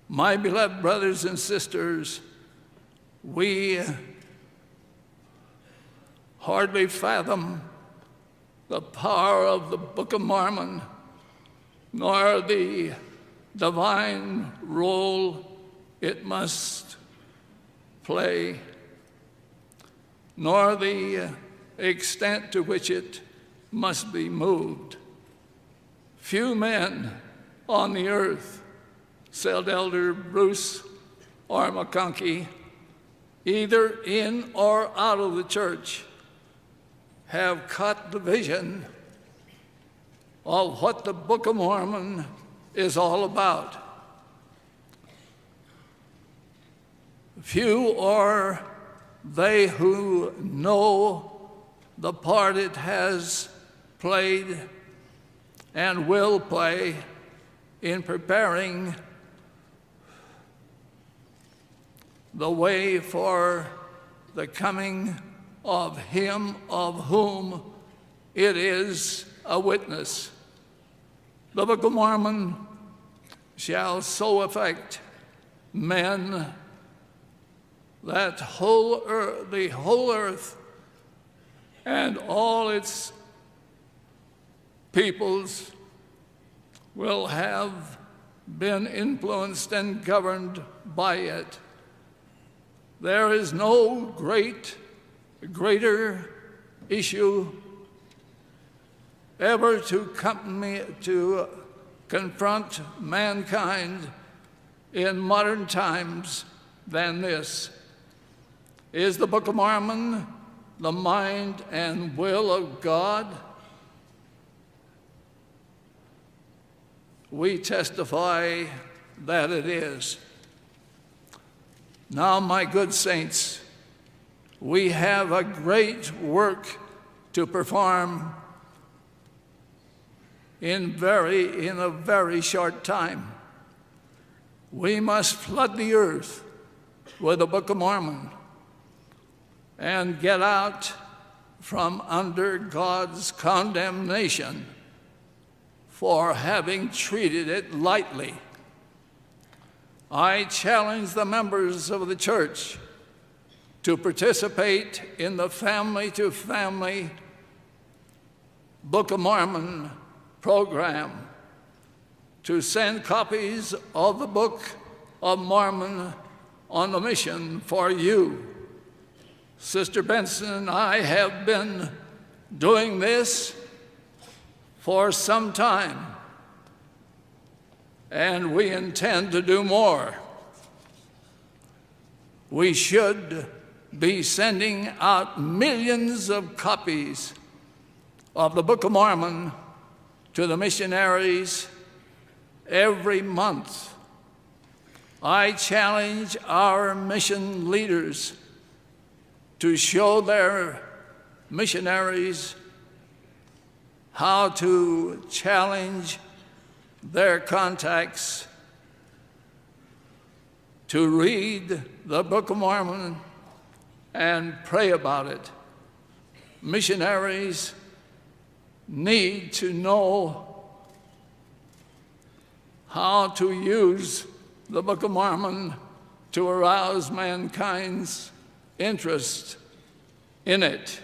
My beloved brothers and sisters, we hardly fathom the power of the Book of Mormon, nor the divine role it must play, nor the extent to which it must be moved. Few men on the earth, said Elder Bruce or McConkie, either in or out of the church, have caught the vision of what the Book of Mormon is all about. Few are they who know the part it has played and will play in preparing the way for the coming of him of whom it is a witness. The Book of Mormon shall so affect men that the whole earth and all its peoples will have been influenced and governed by it. There is no greater issue ever to confront mankind in modern times than this. Is the Book of Mormon the mind and will of God? We testify that it is. Now, my good saints, we have a great work to perform in a very short time. We must flood the earth with the Book of Mormon and get out from under God's condemnation for having treated it lightly. I challenge the members of the church to participate in the family-to-family Book of Mormon program, to send copies of the Book of Mormon on the mission for you. Sister Benson and I have been doing this for some time, and we intend to do more. We should be sending out millions of copies of the Book of Mormon to the missionaries every month. I challenge our mission leaders to show their missionaries how to challenge their contacts to read the Book of Mormon and pray about it. Missionaries need to know how to use the Book of Mormon to arouse mankind's interest in it.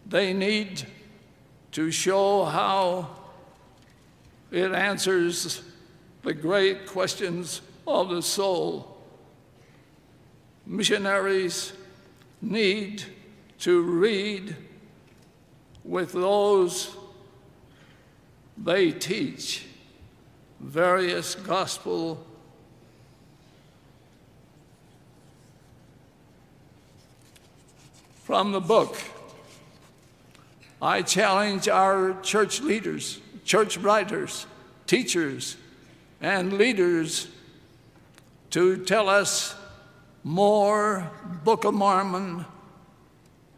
They need to show how it answers the great questions of the soul. Missionaries need to read with those they teach various gospel from the book. I challenge our church leaders, church writers, teachers, and leaders to tell us more Book of Mormon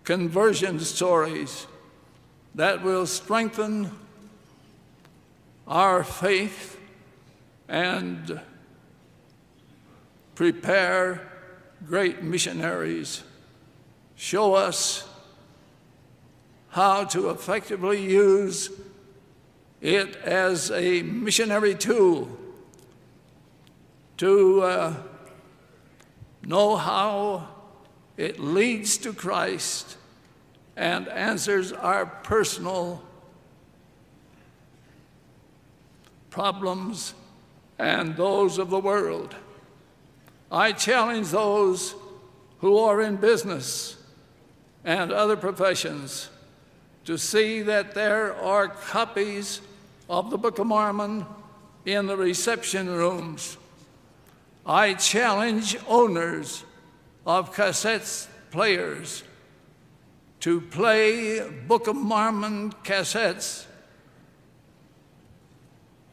conversion stories that will strengthen our faith and prepare great missionaries. Show us how to effectively use it as a missionary tool to know how it leads to Christ and answers our personal problems and those of the world. I challenge those who are in business and other professions to see that there are copies of the Book of Mormon in the reception rooms. I challenge owners of cassette players to play Book of Mormon cassettes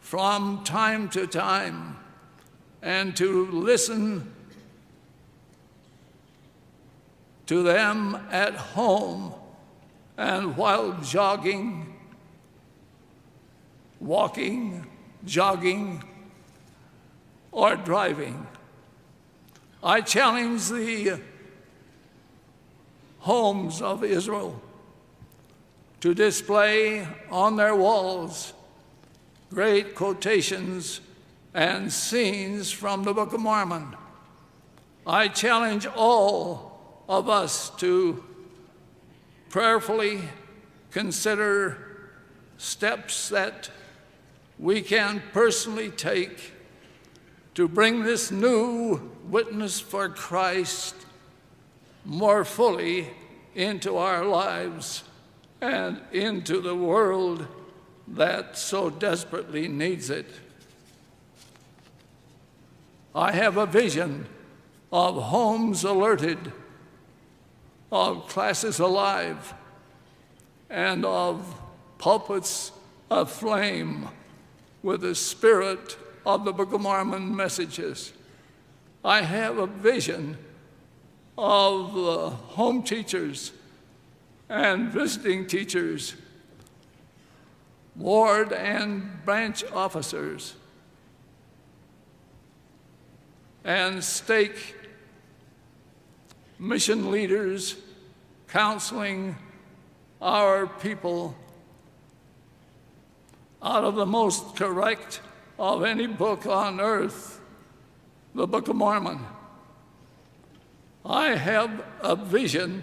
from time to time and to listen to them at home and while jogging, walking, jogging, or driving. I challenge the homes of Israel to display on their walls great quotations and scenes from the Book of Mormon. I challenge all of us to prayerfully consider steps that we can personally take to bring this new witness for Christ more fully into our lives and into the world that so desperately needs it. I have a vision of homes alerted, of classes alive, and of pulpits aflame with the spirit of the Book of Mormon messages. I have a vision of home teachers and visiting teachers, ward and branch officers, and stake mission leaders counseling our people out of the most correct of any book on earth, the Book of Mormon. I have a vision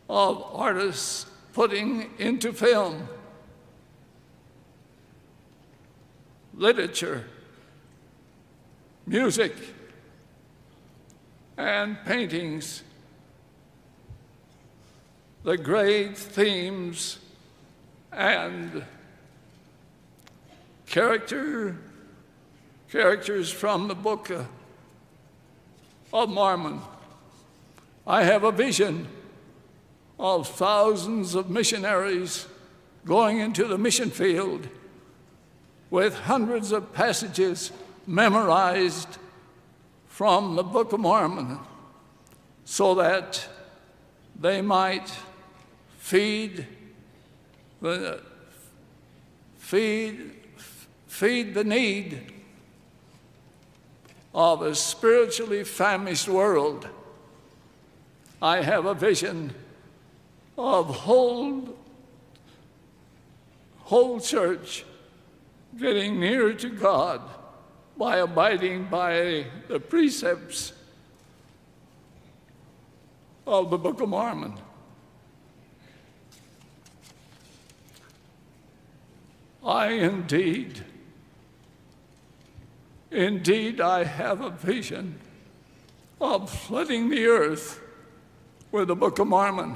of artists putting into film, literature, music, and paintings the great themes and characters from the Book of Mormon. I have a vision of thousands of missionaries going into the mission field with hundreds of passages memorized from the Book of Mormon so that they might feed the need of a spiritually famished world. I have a vision of whole church getting nearer to God by abiding by the precepts of the Book of Mormon. Indeed, I have a vision of flooding the earth with the Book of Mormon.